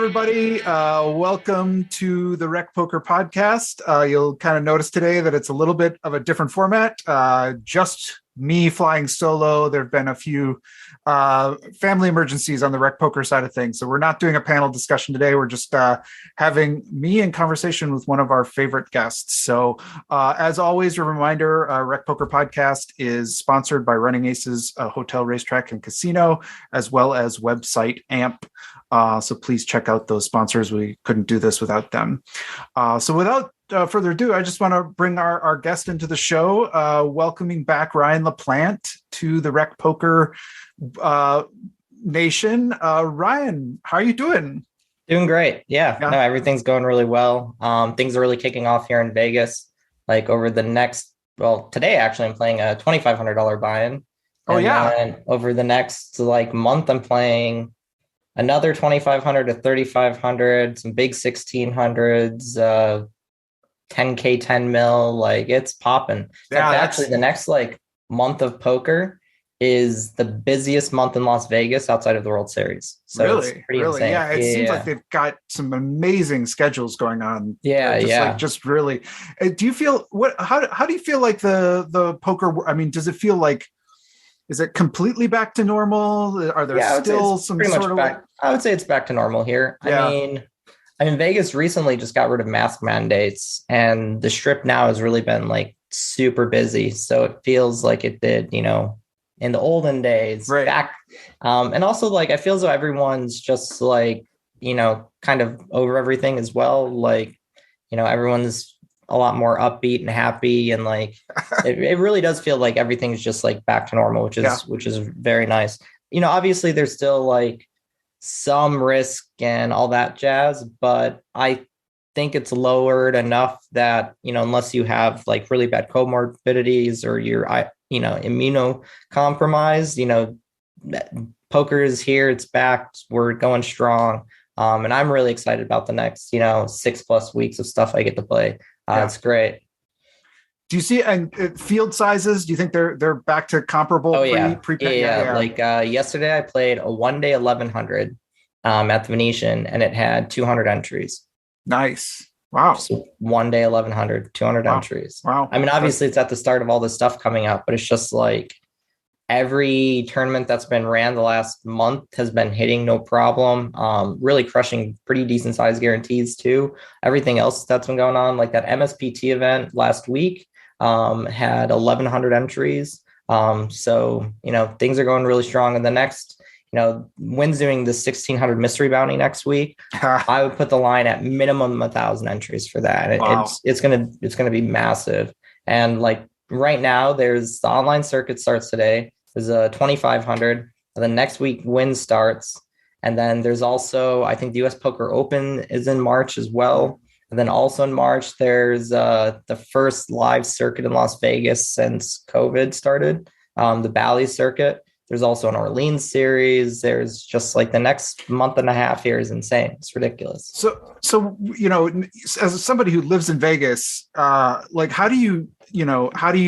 everybody. Welcome to the Rec Poker Podcast. You'll kind of notice today that it's a little bit of a different format. Just me flying solo. There have been a few family emergencies on the Rec Poker side of things. So we're not doing a panel discussion today. We're just having me in conversation with one of our favorite guests. So as always, a reminder, Rec Poker Podcast is sponsored by Running Aces Hotel, Racetrack, and Casino, as well as website AMP. So please check out those sponsors. We couldn't do this without them. So without further ado, I just want to bring our guest into the show, welcoming back Ryan Laplante to the Rec Poker Nation. Ryan, how are you doing? Doing great. Yeah. No, everything's going really well. Things are really kicking off here in Vegas. Like over the next, today actually I'm playing a $2,500 buy-in. And over the next month, I'm playing another 2,500 to 3,500, some big 1,600s, 10K, 10 mil. It's popping. Yeah, actually the next month of poker is the busiest month in Las Vegas outside of the World Series. So really, it's pretty insane. Yeah, it seems like they've got some amazing schedules going on. Just really. Do you feel how do you feel like the poker? I mean, does it feel like? Is it completely back to normal? Are there still some sort of back? I would say it's back to normal here. Yeah. I mean, Vegas recently just got rid of mask mandates, and the Strip now has really been super busy. So it feels like it did, in the olden days. Right. Back. And also I feel as though everyone's just kind of over everything as well. Everyone's a lot more upbeat and happy, and it really does feel like everything's just back to normal, which is very nice. Obviously there's still some risk and all that jazz, but I think it's lowered enough that unless you have really bad comorbidities or you're immunocompromised, poker is here, it's back, we're going strong, and I'm really excited about the next 6+ weeks of stuff I get to play. It's great. Do you see field sizes? Do you think they're back to comparable? Yesterday I played a one-day 1,100 at the Venetian, and it had 200 entries. Nice. Wow. So one day 1,100, 200 entries. Wow. I mean, obviously it's at the start of all this stuff coming up, but it's just every tournament that's been ran the last month has been hitting no problem, really crushing pretty decent size guarantees too. Everything else that's been going on, like that MSPT event last week, had 1,100 entries. So, things are going really strong. And the next, Wynn's doing the 1,600 mystery bounty next week. I would put the line at minimum 1,000 entries for that. And wow. It's going to be massive. And right now there's the online circuit starts today. There's a 2,500, and then next week Wynn starts. And then there's also, I think the US Poker Open is in March as well. And then also in March, there's the first live circuit in Las Vegas since COVID started, the Bally circuit. There's also an Orleans series. There's just the next month and a half here is insane. It's ridiculous. So as somebody who lives in Vegas, how do you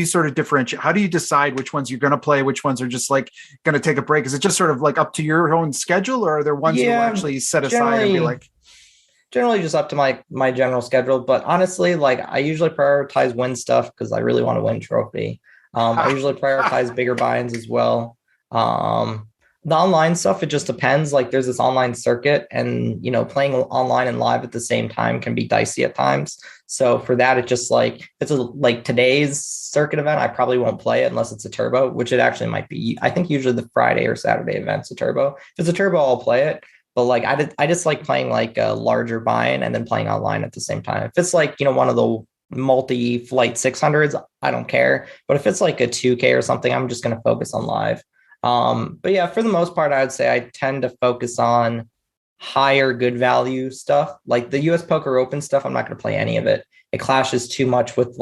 sort of differentiate? How do you decide which ones you're going to play, which ones are just going to take a break? Is it just sort of up to your own schedule, or are there ones you actually set aside and be generally just up to my general schedule? But honestly, I usually prioritize win stuff because I really want to win trophy. I usually prioritize bigger buy-ins as well. The online stuff, it just depends. There's this online circuit, and playing online and live at the same time can be dicey at times. So for that, it just it's today's circuit event, I probably won't play it unless it's a turbo, which it actually might be. I think usually the Friday or Saturday event's a turbo. If it's a turbo, I'll play it. But I just like playing a larger buy-in and then playing online at the same time. If it's one of the multi-flight 600s, I don't care. But if it's a 2K or something, I'm just going to focus on live. But yeah, for the most part, I would say I tend to focus on higher good value stuff. The US Poker Open stuff, I'm not going to play any of it. It clashes too much with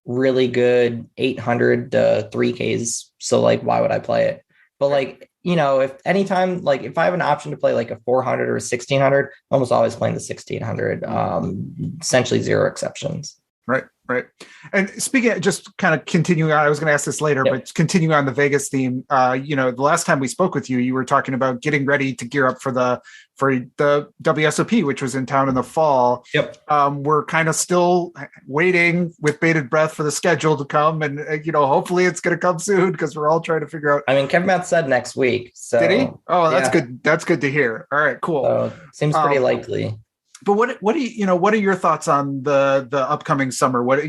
really good 800 to 3Ks. So why would I play it? But if anytime, if I have an option to play a 400 or a 1,600, I'm almost always playing the 1,600, essentially zero exceptions. Right. Right. And speaking of, just kind of continuing on, I was going to ask this later, but continuing on the Vegas theme, the last time we spoke with you, you were talking about getting ready to gear up for the WSOP, which was in town in the fall. Yep. We're kind of still waiting with bated breath for the schedule to come. And, hopefully it's going to come soon because we're all trying to figure out. I mean, Kevin Matt said next week. So did he? Oh, that's good. That's good to hear. All right, cool. So, seems pretty likely. But what do you what are your thoughts on the upcoming summer? What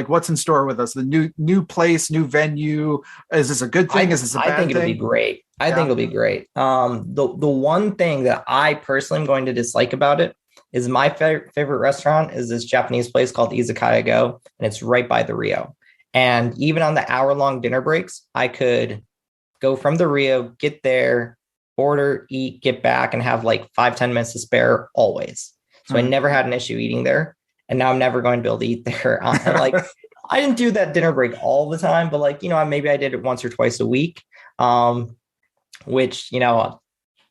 what's in store with us? The new place, new venue. Is this a good thing? Is this a bad thing? I think it'll be great. I think it'll be great. The one thing that I personally am going to dislike about it is my favorite restaurant is this Japanese place called Izakaya Go, and it's right by the Rio. And even on the hour-long dinner breaks, I could go from the Rio, get there, order, eat, get back, and have like 5-10 minutes to spare always. So I never had an issue eating there, and now I'm never going to be able to eat there. And I didn't do that dinner break all the time, but maybe I did it once or twice a week, which,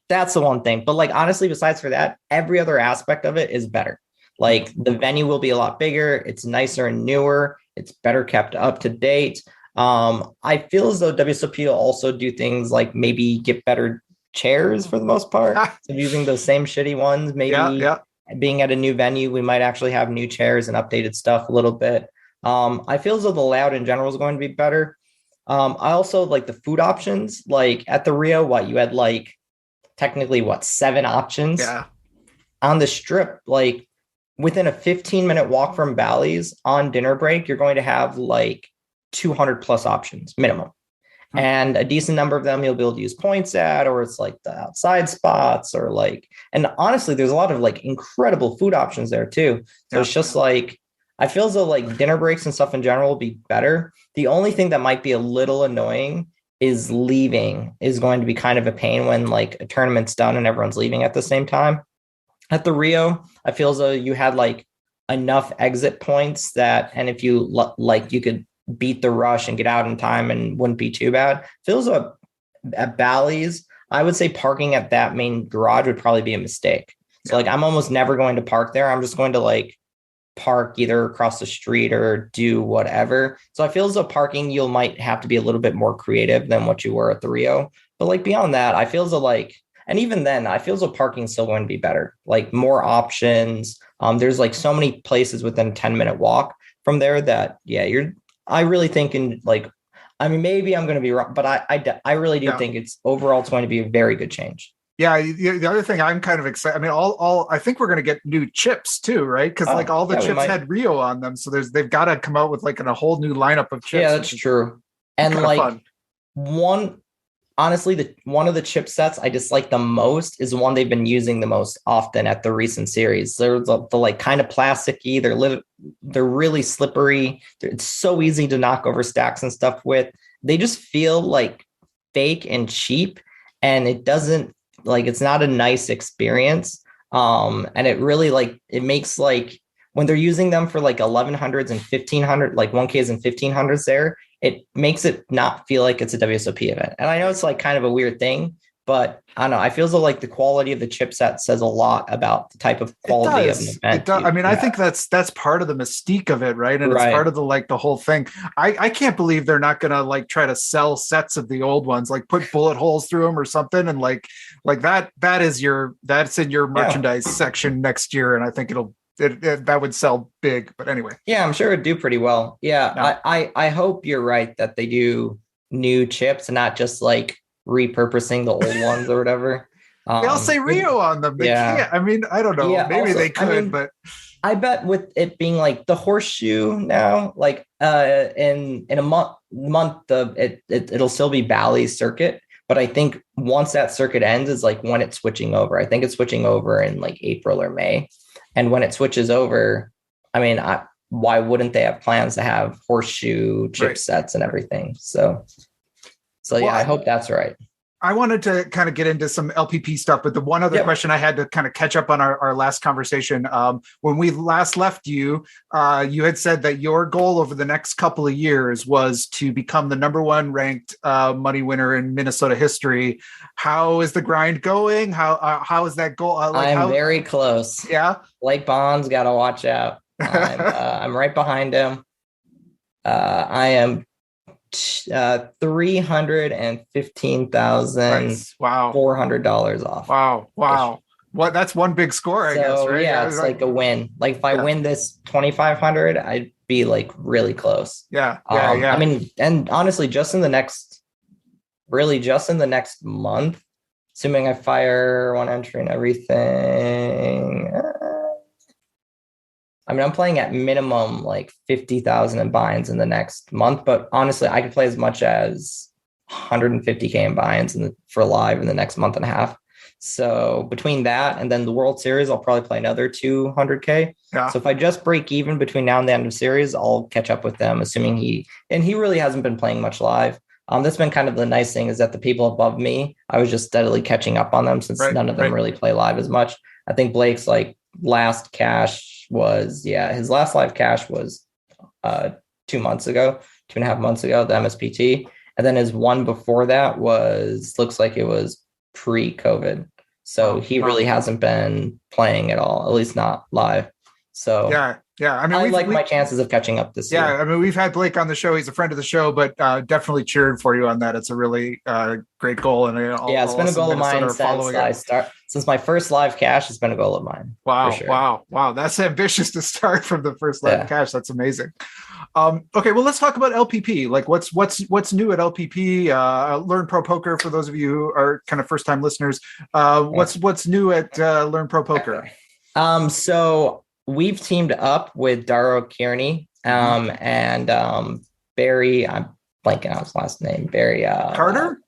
that's the one thing. But honestly, besides for that, every other aspect of it is better. The venue will be a lot bigger. It's nicer and newer. It's better kept up to date. I feel as though WSOP will also do things like maybe get better chairs for the most part. So using those same shitty ones, maybe being at a new venue, we might actually have new chairs and updated stuff a little bit. I feel as though the layout in general is going to be better. I also like the food options, at the Rio, you had technically 7 options on the strip, within a 15-minute walk from Bally's on dinner break, you're going to have 200 plus options minimum. And a decent number of them you'll be able to use points at, or it's the outside spots, or and honestly, there's a lot of incredible food options there too. So it's just I feel as though dinner breaks and stuff in general will be better. The only thing that might be a little annoying is leaving is going to be kind of a pain when a tournament's done and everyone's leaving at the same time. At the Rio, I feel as though you had enough exit points that, and if you you could beat the rush and get out in time and wouldn't be too bad. Feels at Bally's, I would say parking at that main garage would probably be a mistake. So I'm almost never going to park there. I'm just going to park either across the street or do whatever. So I feel as though parking, you might have to be a little bit more creative than what you were at the Rio. But beyond that, I feel as though and even then, I feel as though parking is still going to be better. More options. There's so many places within a 10-minute walk from there that, I really think maybe I'm going to be wrong, but I really do think it's overall it's going to be a very good change. Yeah. The other thing I'm kind of excited. I mean, I think we're going to get new chips too, right? Because all the chips had Rio on them. So they've got to come out with a whole new lineup of chips. Yeah, that's true. And fun. Honestly, one of the chipsets I dislike the most is the one they've been using the most often at the recent series. They're the kind of plasticky. They're really slippery. It's so easy to knock over stacks and stuff with. They just feel fake and cheap, and it doesn't it's not a nice experience. And it really it makes when they're using them for 1100s and 1500, 1Ks and 1500s there, it makes it not feel like it's a WSOP event. And I know it's kind of a weird thing, but I don't know. I feel as though the quality of the chipset says a lot about the type of quality of an event. It does. I mean, I think that's part of the mystique of it, right? And it's part of the whole thing. I can't believe they're not gonna try to sell sets of the old ones, put bullet holes through them or something, and that's in your merchandise section next year, and I think that would sell big. But anyway, I'm sure it'd do pretty well. I hope you're right that they do new chips and not just repurposing the old ones or whatever. They'll say Rio on them. They can't. I mean, I don't know. Maybe also, they could, but I bet with it being the horseshoe now, in a month it'll still be Bally's circuit. But I think once that circuit ends is when it's switching over. I think it's switching over in April or May. And when it switches over, I mean, why wouldn't they have plans to have horseshoe chipsets and everything? So I hope that's right. I wanted to kind of get into some LPP stuff, but the one other question I had to kind of catch up on our last conversation. When we last left you, you had said that your goal over the next couple of years was to become the number 1 ranked money winner in Minnesota history. How is the grind going? How is that goal? I'm very close. Yeah. Blake Bohn's got to watch out. I'm right behind him. I am $315,400 off. Wow. What? That's one big score, I guess, right? Yeah, it's like a win. Like if I win this 2,500, I'd be like really close. Yeah. I mean, and honestly, just in the next month, assuming I fire one entry and everything. I mean, I'm playing at minimum like 50,000 in binds in the next month, but honestly, I could play as much as 150K in binds for live in the next month and a half. So between that and then the World Series, I'll probably play another 200K. Yeah. So if I just break even between now and the end of series, I'll catch up with them, assuming he really hasn't been playing much live. That's been kind of the nice thing, is that the people above me, I was just steadily catching up on them since none of them really play live as much. I think Blake's like last cash was, his last live cash was 2.5 months ago, the MSPT. And then his one before that looks like it was pre-COVID. So he really hasn't been playing at all, at least not live. So yeah. I mean, I like my chances of catching up this year. Yeah, I mean, we've had Blake on the show. He's a friend of the show, but definitely cheering for you on that. It's a really great goal. And it's been a goal of mine since my first live cash. It's been a goal of mine. Wow. That's ambitious to start from the first live cash. That's amazing. Okay, well, let's talk about LPP. Like, what's new at LPP? Learn Pro Poker, for those of you who are kind of first time listeners. What's new at Learn Pro Poker? So we've teamed up with Dara O'Kearney and Barry. I'm blanking on his last name. Barry Carter.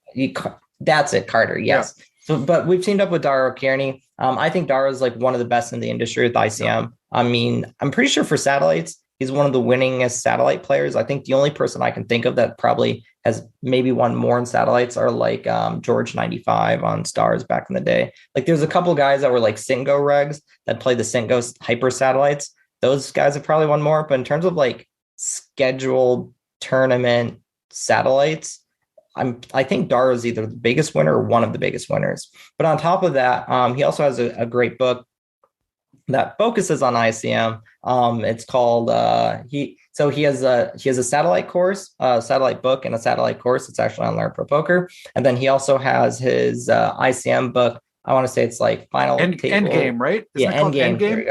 That's it, Carter. Yes. Yeah. So, but we've teamed up with Dara O'Kearney. I think Dara is like one of the best in the industry with ICM. I mean, I'm pretty sure for satellites, he's one of the winningest satellite players. I think the only person I can think of that probably has maybe won more in satellites are like George 95 on Stars back in the day. Like there's a couple guys that were like Cinco regs that played the Cinco hyper satellites. Those guys have probably won more. But in terms of like scheduled tournament satellites, I think Dara is either the biggest winner or one of the biggest winners. But on top of that, he also has a great book that focuses on ICM. It's called he has a satellite course, a satellite book, and a satellite course. It's actually on Learn Pro Poker. And then he also has his ICM book. I want to say it's like final end game, right? Isn't end game.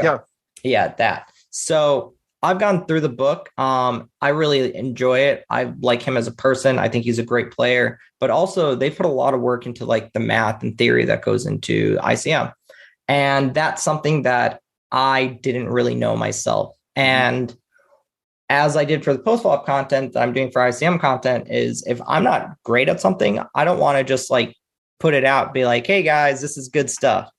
Yeah, that. So I've gone through the book. I really enjoy it. I like him as a person. I think he's a great player, but also they put a lot of work into like the math and theory that goes into ICM. And that's something that I didn't really know myself. And as I did for the post-flop content that I'm doing for ICM content is if I'm not great at something, I don't want to just like put it out, be like, hey guys, this is good stuff.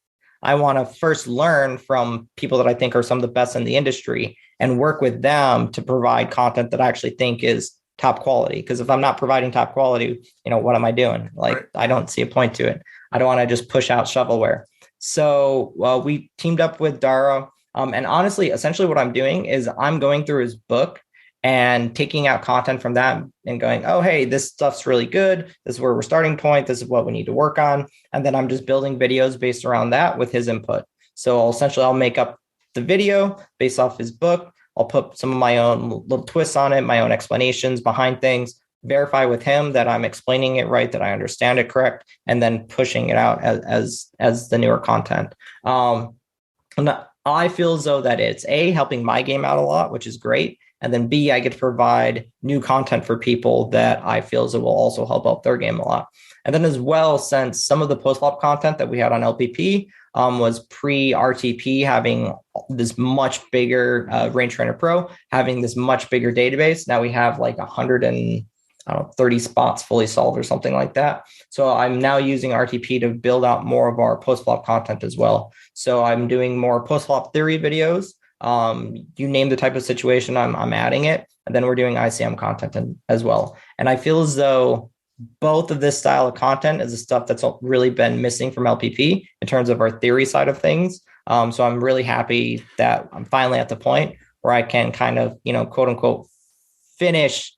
I want to first learn from people that I think are some of the best in the industry and work with them to provide content that I actually think is top quality. Because if I'm not providing top quality, what am I doing? Like, I don't see a point to it. I don't want to just push out shovelware. So we teamed up with Dara. And honestly, essentially what I'm doing is I'm going through his book and taking out content from that and going, oh, hey, this stuff's really good. This is where we're starting point. This is what we need to work on. And then I'm just building videos based around that with his input. So I'll make up the video based off his book. I'll put some of my own little twists on it, my own explanations behind things, verify with him that I'm explaining it right, that I understand it correct, and then pushing it out as the newer content. I feel as though that it's A, helping my game out a lot, which is great. And then B, I get to provide new content for people that I feel as it will also help out their game a lot. And then as well, since some of the post-flop content that we had on LPP was pre-RTP having this much bigger Range Trainer Pro, having this much bigger database. Now we have like 130 spots fully solved or something like that. So I'm now using RTP to build out more of our post-flop content as well. So I'm doing more post-flop theory videos. You name the type of situation, I'm adding it. And then we're doing ICM content as well. And I feel as though both of this style of content is the stuff that's really been missing from LPP in terms of our theory side of things. So I'm really happy that I'm finally at the point where I can kind of, quote unquote, finish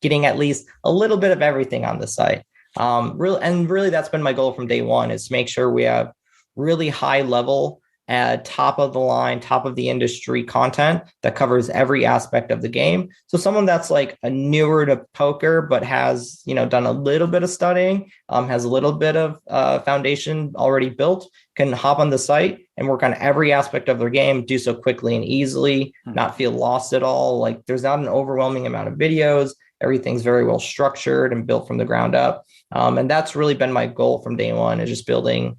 getting at least a little bit of everything on the site. Really, that's been my goal from day one, is to make sure we have really high level top of the line, top of the industry content that covers every aspect of the game. So someone that's like a newer to poker, but has, done a little bit of studying, has a little bit of foundation already built, can hop on the site and work on every aspect of their game, do so quickly and easily, not feel lost at all. Like there's not an overwhelming amount of videos. Everything's very well structured and built from the ground up. And that's really been my goal from day one, is just building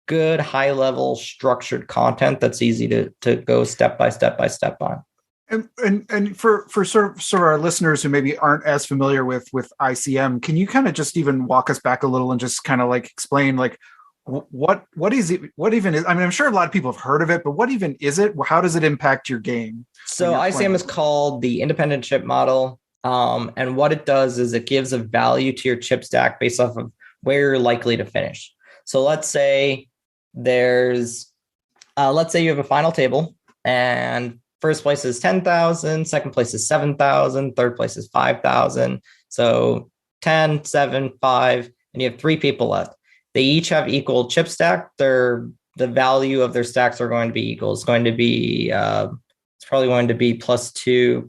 good, high level structured content that's easy to go step by step on. And for sort of our listeners who maybe aren't as familiar with ICM, can you kind of just even walk us back a little and just kind of like explain like what is it? What even is? I mean, I'm sure a lot of people have heard of it, but what even is it? How does it impact your game? So ICM is called the independent chip model. And what it does is it gives a value to your chip stack based off of where you're likely to finish. So let's say you have a final table and first place is 10,000, second place is 7,000, third place is 5,000. So 10, 7, 5, and you have 3 people left. They each have equal chip stack. The value of their stacks are going to be equal. It's going to be, it's probably going to be +2,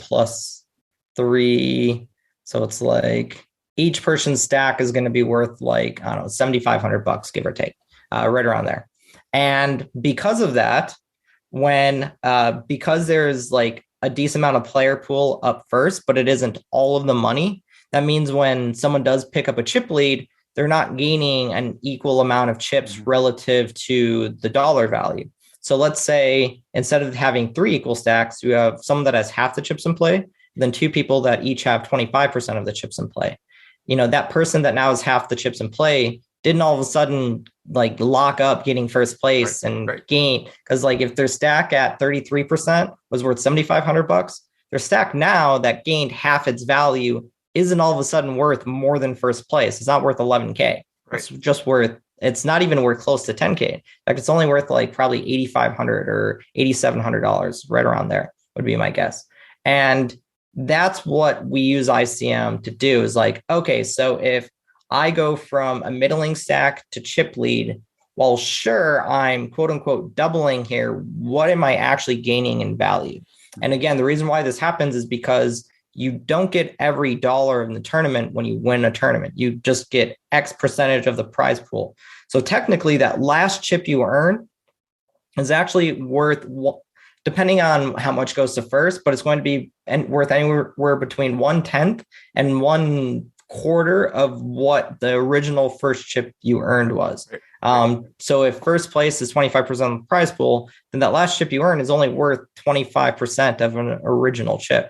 +3. So it's like each person's stack is going to be worth like, I don't know, $7,500, give or take, right around there. And because of that, because there's like a decent amount of player pool up first, but it isn't all of the money, that means when someone does pick up a chip lead, they're not gaining an equal amount of chips relative to the dollar value. So let's say instead of having 3 equal stacks, you have someone that has half the chips in play, then 2 people that each have 25% of the chips in play. That person that now has half the chips in play didn't all of a sudden like lock up getting first place and gain. Because like if their stack at 33% was worth $7,500, their stack now that gained half its value isn't all of a sudden worth more than first place. It's not worth 11K. Right. It's not even worth close to 10K. In fact, it's only worth like probably $8,500 or $8,700, right around there would be my guess. And that's what we use ICM to do, is like, okay, so if I go from a middling stack to chip lead, well, sure, I'm quote unquote doubling here. What am I actually gaining in value? And again, the reason why this happens is because you don't get every dollar in the tournament when you win a tournament. You just get X percentage of the prize pool. So technically that last chip you earn is actually worth, depending on how much goes to first, but it's going to be worth anywhere between 1/10 and 1/4 of what the original first chip you earned was. So if first place is 25% of the prize pool, then that last chip you earn is only worth 25% of an original chip.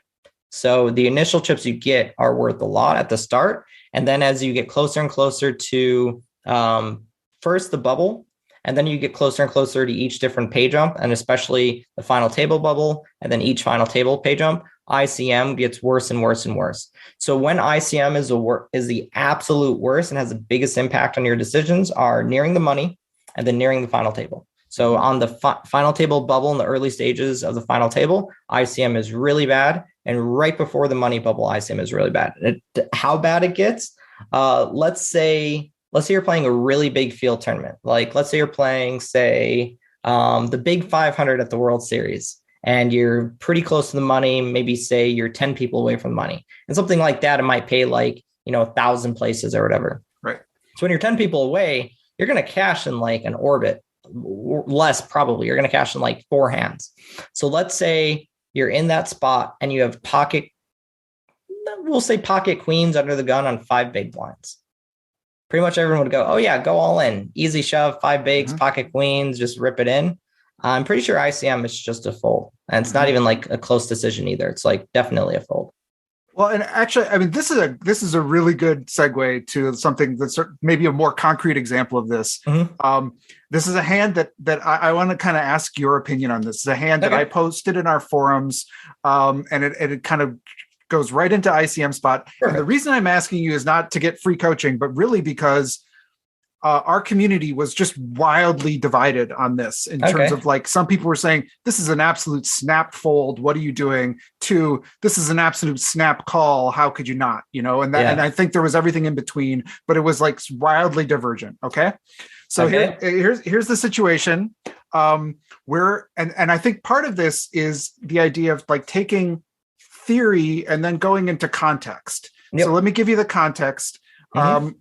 So the initial chips you get are worth a lot at the start. And then as you get closer and closer to first the bubble, and then you get closer and closer to each different pay jump, and especially the final table bubble, and then each final table pay jump, ICM gets worse and worse and worse. So when ICM is the absolute worst and has the biggest impact on your decisions are nearing the money and then nearing the final table. So on the final table bubble, in the early stages of the final table, ICM is really bad. And right before the money bubble, ICM is really bad. How bad it gets, let's say you're playing a really big field tournament. Like let's say you're playing, say, the big 500 at the World Series, and you're pretty close to the money. Maybe say you're 10 people away from the money, and something like that, it might pay like, 1,000 places or whatever. Right. So when you're 10 people away, you're going to cash in like an orbit, less probably. You're going to cash in like 4 hands. So let's say you're in that spot and you have we'll say pocket queens under the gun on 5 big blinds. Pretty much everyone would go, oh yeah, go all in. Easy shove, 5 bigs, pocket queens, just rip it in. I'm pretty sure ICM is just a fold. And it's not even like a close decision either. It's like definitely a fold. Well, and actually, I mean, this is a really good segue to something that's maybe a more concrete example of this. This is a hand that I want to kind of ask your opinion on. This is a hand that I posted in our forums, and it kind of goes right into ICM spot. Perfect. And the reason I'm asking you is not to get free coaching, but really because our community was just wildly divided on this in terms of like, some people were saying, this is an absolute snap fold. What are you doing? To, this is an absolute snap call. How could you not, and I think there was everything in between, but it was like wildly divergent. Okay. So Okay. here's the situation. Where and I think part of this is the idea of like taking theory and then going into context. Yep. So let me give you the context.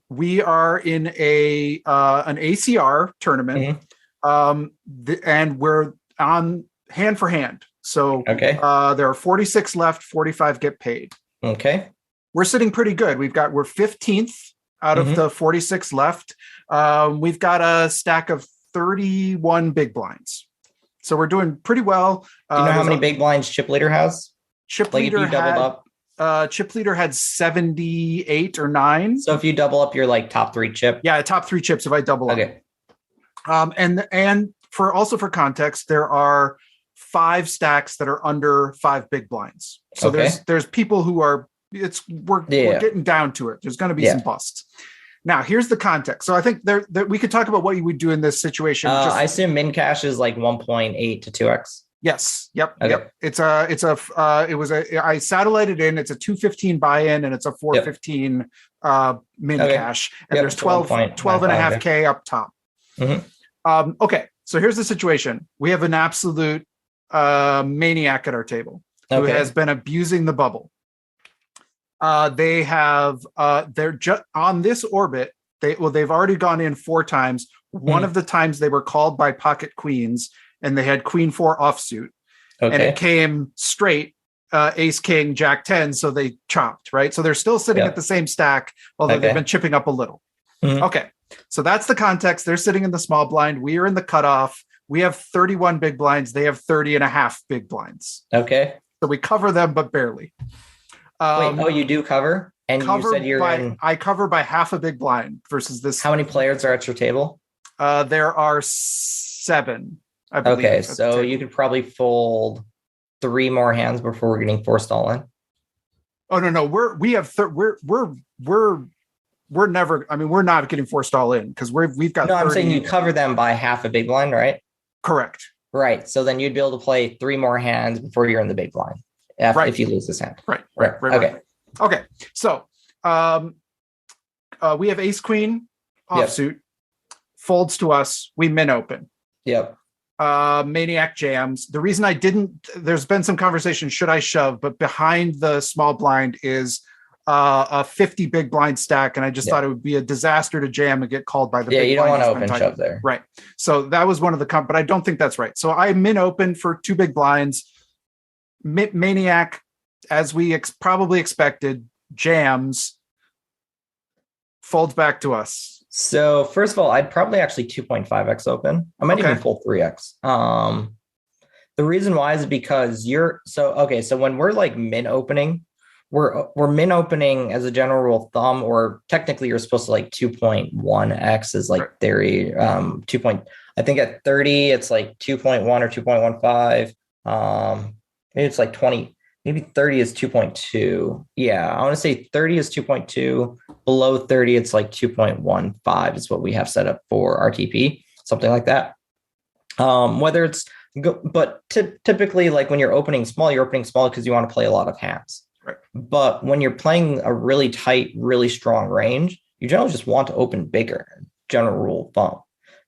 We are in an ACR tournament, and we're on hand for hand. So Okay. there are 46 left, 45 get paid. Okay. We're sitting pretty good. We're 15th out of the 46 left. We've got a stack of 31 big blinds. So we're doing pretty well. Do you know how many big blinds Chip Leader has? Chip Like Leader if you doubled up. Chip Leader had 78 or 9. So if you double up your like top 3 chip. Yeah, top 3 chips if I double up. Okay. And for context, there are 5 stacks that are under 5 big blinds. So there's people who are we're getting down to it. There's going to be some busts. Now, here's the context. So I think there we could talk about what you would do in this situation. I assume min cash is like 1.8 to 2x. Yes. Yep. Okay. Yep. I satellited in. It's a 215 buy-in and it's a 415 min cash. And there's 12 and a half K up top. Okay. So here's the situation. We have an absolute maniac at our table who has been abusing the bubble. They have they're just on this orbit. They've already gone in 4 times. One of the times they were called by pocket queens and they had queen 4 offsuit, and it came straight ace king jack 10. So they chopped, right? So they're still sitting at the same stack, although they've been chipping up a little. Okay, so that's the context. They're sitting in the small blind. We are in the cutoff. We have 31 big blinds. They have 30 and a half big blinds. Okay, so we cover them, but barely. Wait, you do cover? And you said I cover by half a big blind versus this. How many players are at your table? There are 7, I believe. Okay, so you could probably fold 3 more hands before we're getting forced all in. Oh no, we're never. I mean, we're not getting forced all in because we've got. No, 30. I'm saying you cover them by half a big blind, right? Correct. Right. So then you'd be able to play 3 more hands before you're in the big blind. If you lose this hand. Right. Okay. So we have ace queen offsuit, folds to us. We min open. Yep. Maniac jams. The reason I didn't, there's been some conversation, should I shove? But behind the small blind is a 50 big blind stack. And I just thought it would be a disaster to jam and get called by the big blind. You don't want to open shove there. Right. So that was one of the, but I don't think that's right. So I min open for 2 big blinds. Maniac, as we probably expected, jams, folds back to us. So first of all, I'd probably actually 2.5x open. I might even full 3x. The reason why is because so when we're like min opening, we're min opening as a general rule of thumb, or technically you're supposed to like 2.1x is like theory. I think at 30 it's like 2.1 or 2.15. Maybe it's like 20, maybe 30 is 2.2. Yeah, I want to say 30 is 2.2. Below 30, it's like 2.15 is what we have set up for RTP, something like that. Typically, like when you're opening small because you want to play a lot of hands. Right. But when you're playing a really tight, really strong range, you generally just want to open bigger, general rule of thumb,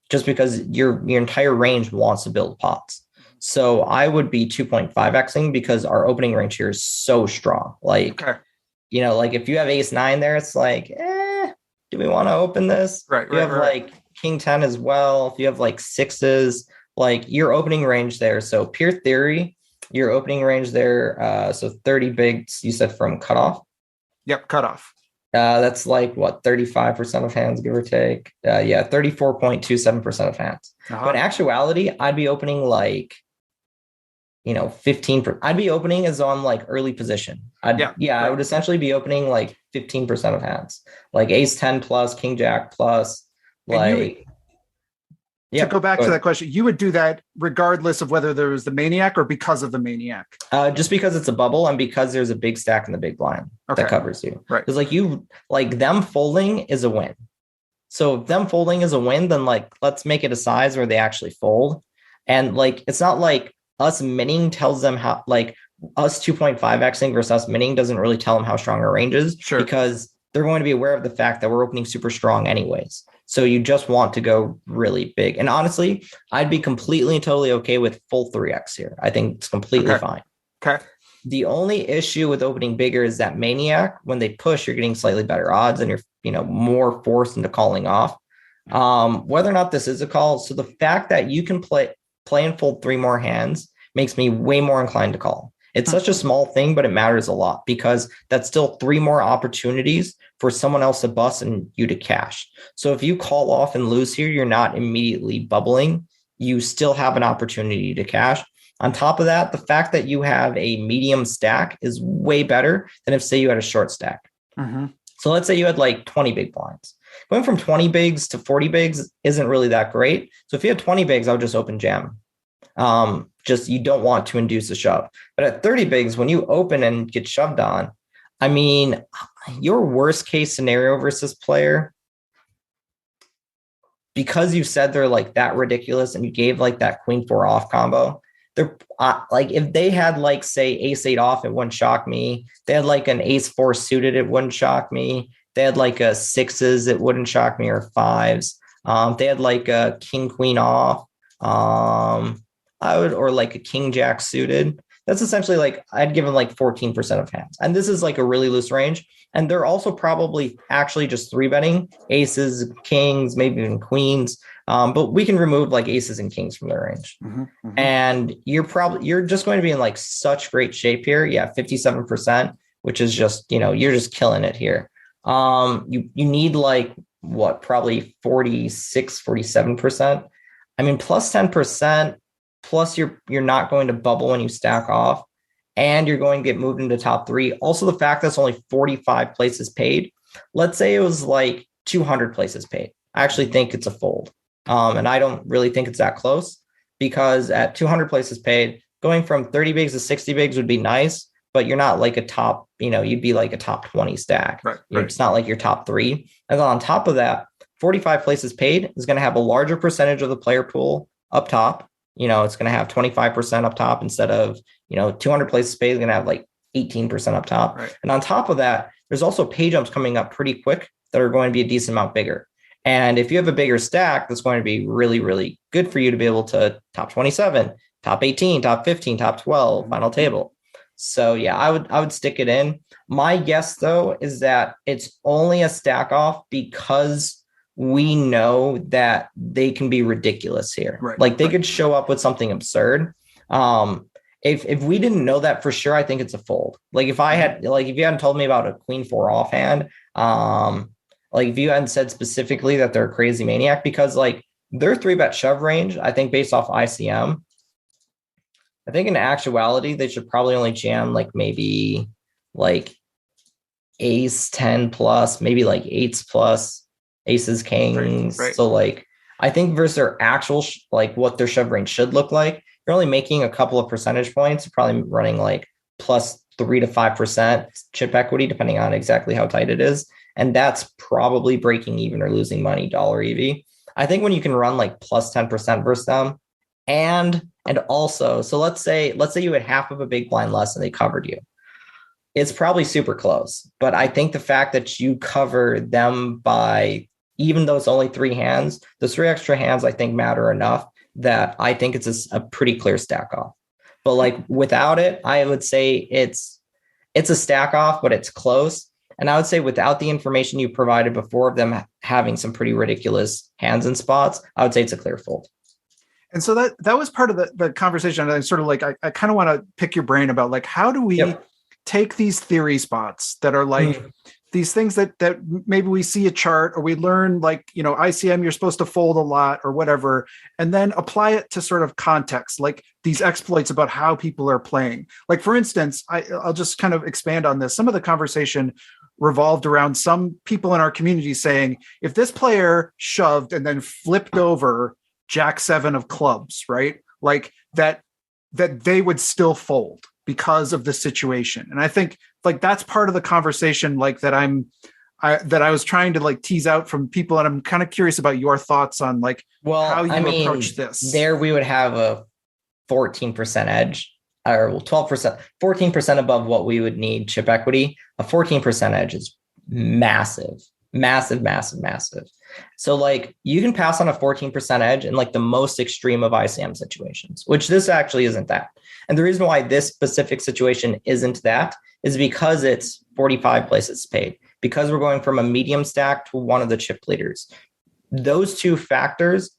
just because your entire range wants to build pots. So I would be 2.5xing because our opening range here is so strong. Like, like if you have ace 9 there, it's like, do we want to open this? Right. You have like king 10 as well. If you have like 6s, like your opening range there. So pure theory, your opening range there. So 30 bigs, you said from cutoff. Yep. Cutoff. That's like what, 35% of hands, give or take. 34.27% of hands. But in actuality, I'd be opening like, 15%. I'd be opening as on like early position. I would essentially be opening like 15% of hands, like ace 10 plus, king jack plus. To go back to that question, you would do that regardless of whether there was the maniac or because of the maniac. Just because it's a bubble and because there's a big stack in the big blind that covers you. Right. Because like them folding is a win. So if them folding is a win, then like let's make it a size where they actually fold. And like it's not like us minning tells them how, like us 2.5xing versus us minning doesn't really tell them how strong our range is. Sure. Because they're going to be aware of the fact that we're opening super strong anyways. So you just want to go really big. And honestly, I'd be completely and totally okay with full 3x here. I think it's completely fine. Okay. The only issue with opening bigger is that Maniac, when they push, you're getting slightly better odds and you're, more forced into calling off. Whether or not this is a call. So the fact that you can play and fold 3 more hands makes me way more inclined to call. It's such a small thing, but it matters a lot because that's still 3 more opportunities for someone else to bust and you to cash. So if you call off and lose here, you're not immediately bubbling. You still have an opportunity to cash. On top of that, the fact that you have a medium stack is way better than if, say, you had a short stack. Mm-hmm. So let's say you had like 20 big blinds. Going from 20 bigs to 40 bigs isn't really that great. So if you had 20 bigs, I would just open jam. Just you don't want to induce a shove. But at 30 bigs, when you open and get shoved on, I mean, your worst case scenario versus player, because you said they're like that ridiculous and you gave like that queen 4 off combo, they're like, if they had like, say, ace 8 off, it wouldn't shock me. They had like an ace 4 suited, it wouldn't shock me. They had like a 6s, it wouldn't shock me, or 5s. They had like a king queen off. Or like a king jack suited. That's essentially like I'd give them like 14% of hands. And this is like a really loose range. And they're also probably actually just 3-betting aces, kings, maybe even queens. But we can remove like aces and kings from their range. Mm-hmm, mm-hmm. And you're just going to be in like such great shape here. Yeah, 57%, which is just, you're just killing it here. You need like what, probably 46, 47%. I mean, plus 10%, plus you're not going to bubble when you stack off, and you're going to get moved into top 3. Also, the fact that's only 45 places paid. Let's say it was like 200 places paid. I actually think it's a fold. And I don't really think it's that close, because at 200 places paid, going from 30 bigs to 60 bigs would be nice, but you're not like a top, you'd be like a top 20 stack. Right. It's not like your top 3. And then on top of that, 45 places paid is going to have a larger percentage of the player pool up top. It's going to have 25% up top instead of, 200 places paid is going to have like 18% up top. Right. And on top of that, there's also pay jumps coming up pretty quick that are going to be a decent amount bigger. And if you have a bigger stack, that's going to be really, really good for you to be able to top 27, top 18, top 15, top 12, final table. So yeah, I would stick it in. My guess though, is that it's only a stack off because we know that they can be ridiculous here. Right, like they could show up with something absurd. If we didn't know that for sure, I think it's a fold. Like if you hadn't told me about a queen 4 offhand, like if you hadn't said specifically that they're a crazy maniac, because like their 3-bet shove range, I think based off ICM, I think in actuality, they should probably only jam like maybe like ace 10 plus, maybe like 8s plus, aces, kings. Right. So like, I think versus their actual, like what their shove range should look like, you're only making a couple of percentage points, probably running like plus 3 to 5% chip equity, depending on exactly how tight it is. And that's probably breaking even or losing money dollar EV. I think when you can run like plus 10% versus them, and also, so let's say you had half of a big blind less and they covered you. It's probably super close, but I think the fact that you cover them by, even though it's only 3 hands, those 3 extra hands I think matter enough that I think it's a pretty clear stack off. But like without it, I would say it's a stack off, but it's close. And I would say without the information you provided before of them having some pretty ridiculous hands and spots, I would say it's a clear fold. And so that was part of the conversation. I sort of like, I kind of want to pick your brain about like, how do we take these theory spots that are like these things that maybe we see a chart or we learn like, ICM, you're supposed to fold a lot or whatever, and then apply it to sort of context, like these exploits about how people are playing. Like, for instance, I'll just kind of expand on this. Some of the conversation revolved around some people in our community saying, if this player shoved and then flipped over Jack 7 of clubs, right? Like that they would still fold because of the situation. And I think like that's part of the conversation, like that I was trying to like tease out from people. And I'm kind of curious about your thoughts on like how you approach this. There we would have a 14% edge, or 12%, 14% above what we would need chip equity. A 14% edge is massive, massive, massive, massive. So like you can pass on a 14% edge in like the most extreme of ICM situations, which this actually isn't that. And the reason why this specific situation isn't that is because it's 45 places paid, because we're going from a medium stack to one of the chip leaders. Those two factors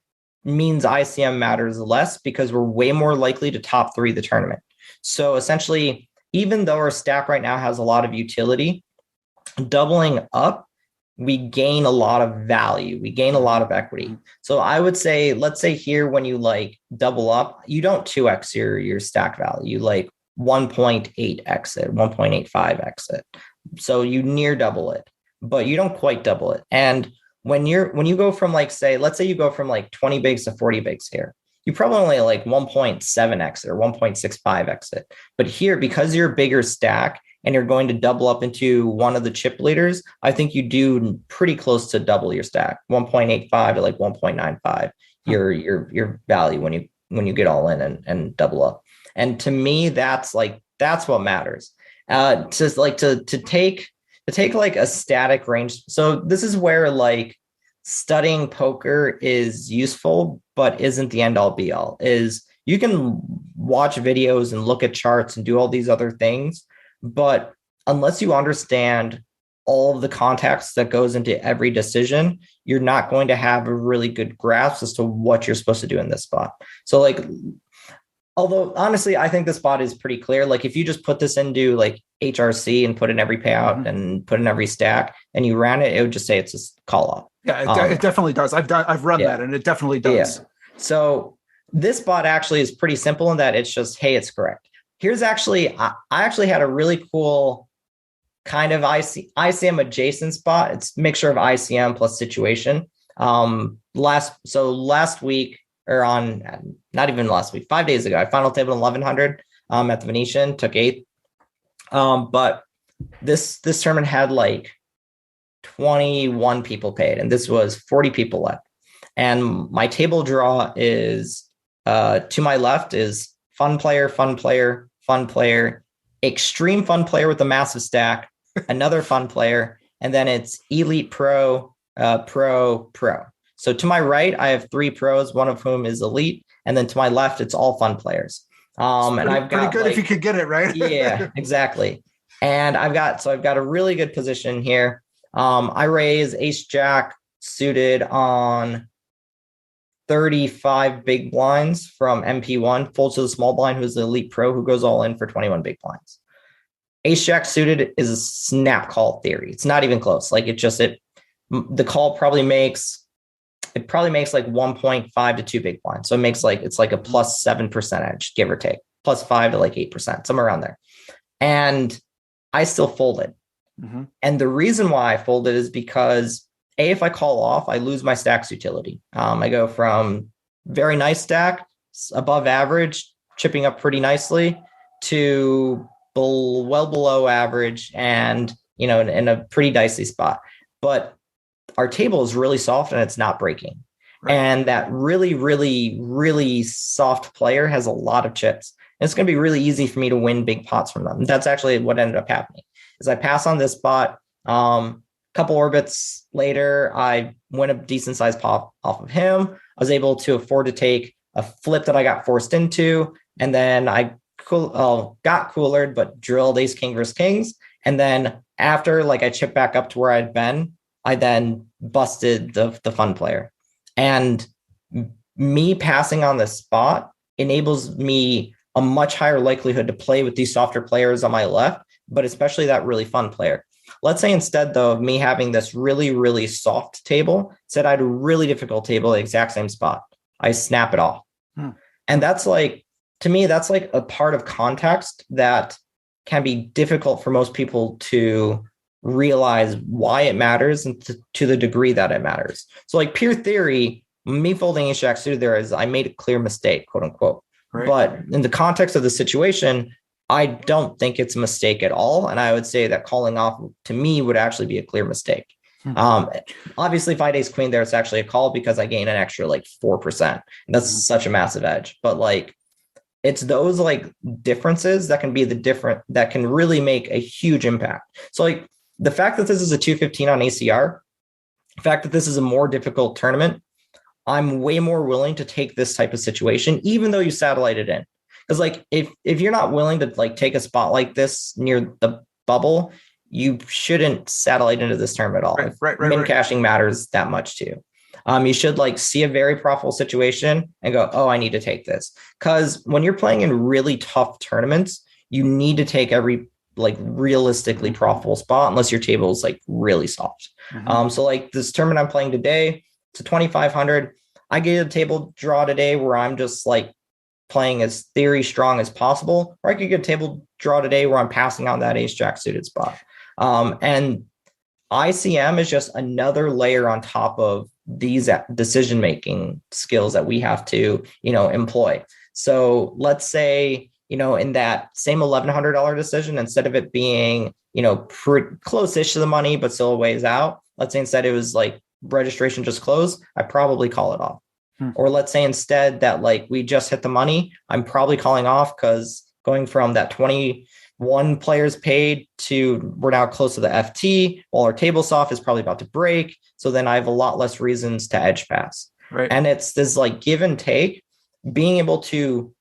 means ICM matters less because we're way more likely to top 3 the tournament. So essentially, even though our stack right now has a lot of utility, doubling up, we gain a lot of value. We gain a lot of equity. So I would say, let's say here, when you like double up, you don't 2x your stack value, you like 1.8x it, 1.85x it. So you near double it, but you don't quite double it. And when you go from like, say, let's say you go from like 20 bigs to 40 bigs here, you probably only like 1.7x it or 1.65x it. But here, because you're a bigger stack, and you're going to double up into one of the chip leaders, I think you do pretty close to double your stack, 1.85 to like 1.95 your value when you get all in and double up. And to me, that's what matters. To take like a static range. So this is where like studying poker is useful, but isn't the end all be all. Is you can watch videos and look at charts and do all these other things, but unless you understand all of the context that goes into every decision, you're not going to have a really good grasp as to what you're supposed to do in this spot. So like, although honestly, I think the spot is pretty clear. Like if you just put this into like HRC and put in every payout and put in every stack and you ran it, it would just say it's a call off. Yeah, it definitely does. I've run that and it definitely does. Yeah. So this spot actually is pretty simple in that it's just, hey, it's correct. Here's actually, I actually had a really cool kind of ICM adjacent spot. It's a mixture of ICM plus situation. Last week, or on not even last week, 5 days ago, I final tabled 1100 at the Venetian, took 8th. But this tournament had like 21 people paid, and this was 40 people left. And my table draw is to my left is fun player, extreme fun player with a massive stack, another fun player, and then it's elite pro. So to my right, I have 3 pros, one of whom is elite, and then to my left, it's all fun players. And I've got pretty good if you could get it right. Yeah, exactly. And I've got a really good position here. I raise ace jack suited on 35 big blinds from MP1, folds to the small blind, who's the elite pro, who goes all in for 21 big blinds. Ace jack suited is a snap call theory. It's not even close. Like the call probably makes like 1.5 to 2 big blinds. So it's like a plus 7% edge, give or take, plus 5 to like 8%, somewhere around there. And I still folded. Mm-hmm. And the reason why I folded is because if I call off, I lose my stack's utility. I go from very nice stack, above average, chipping up pretty nicely, to well below average and, in a pretty dicey spot. But our table is really soft and it's not breaking. Right. And that really, really, really soft player has a lot of chips. And it's going to be really easy for me to win big pots from them. That's actually what ended up happening. Is I pass on this spot. Couple orbits later, I win a decent sized pop off of him. I was able to afford to take a flip that I got forced into. And then I got coolered, but drilled ace king versus kings. And then after I chipped back up to where I'd been, I then busted the fun player. And me passing on this spot enables me a much higher likelihood to play with these softer players on my left, but especially that really fun player. Let's say instead, though, of me having this really, really soft table, said I had a really difficult table at the exact same spot. I snap it off. And that's to me, that's a part of context that can be difficult for most people to realize why it matters and to the degree that it matters. So pure theory, me folding ace jack suited there is I made a clear mistake, quote unquote. Right. But in the context of the situation, I don't think it's a mistake at all. And I would say that calling off to me would actually be a clear mistake. Obviously, if I had ace queen there, it's actually a call because I gain an extra 4%. And that's such a massive edge. But it's those differences that can be that can really make a huge impact. So the fact that this is a 215 on ACR, the fact that this is a more difficult tournament, I'm way more willing to take this type of situation, even though you satellite it in. Because like if you're not willing to like take a spot like this near the bubble, you shouldn't satellite into this tournament at all. Right. Min caching matters that much too. You should like see a very profitable situation and go, oh, I need to take this. Because when you're playing in really tough tournaments, you need to take every like realistically profitable spot unless your table is like really soft. So like this tournament I'm playing today, it's a 2,500. I get a table draw today where I'm just like playing as theory strong as possible, or I could get a table draw today where I'm passing on that ace jack suited spot. And ICM is just another layer on top of these decision-making skills that we have to, employ. So let's say, in that same $1,100 decision, instead of it being, close-ish to the money, but still a ways out, let's say instead it was like registration just closed, I probably call it off. Or let's say instead that like we just hit the money, I'm probably calling off because going from that 21 players paid to we're now close to the FT while our table soft is probably about to break. So then I have a lot less reasons to edge pass. Right. And it's this like give and take, being able to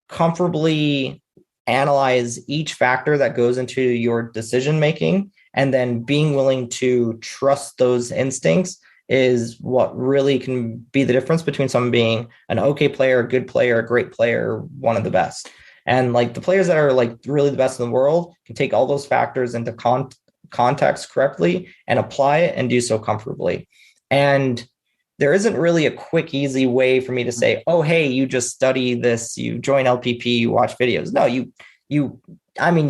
comfortably analyze each factor that goes into your decision making and then being willing to trust those instincts is what really can be the difference between someone being an okay player, a good player, a great player, one of the best. And like the players that are like really the best in the world can take all those factors into context correctly and apply it and do so comfortably. And there isn't really a quick, easy way for me to say, oh, hey, you just study this, you join LPP, you watch videos. No, you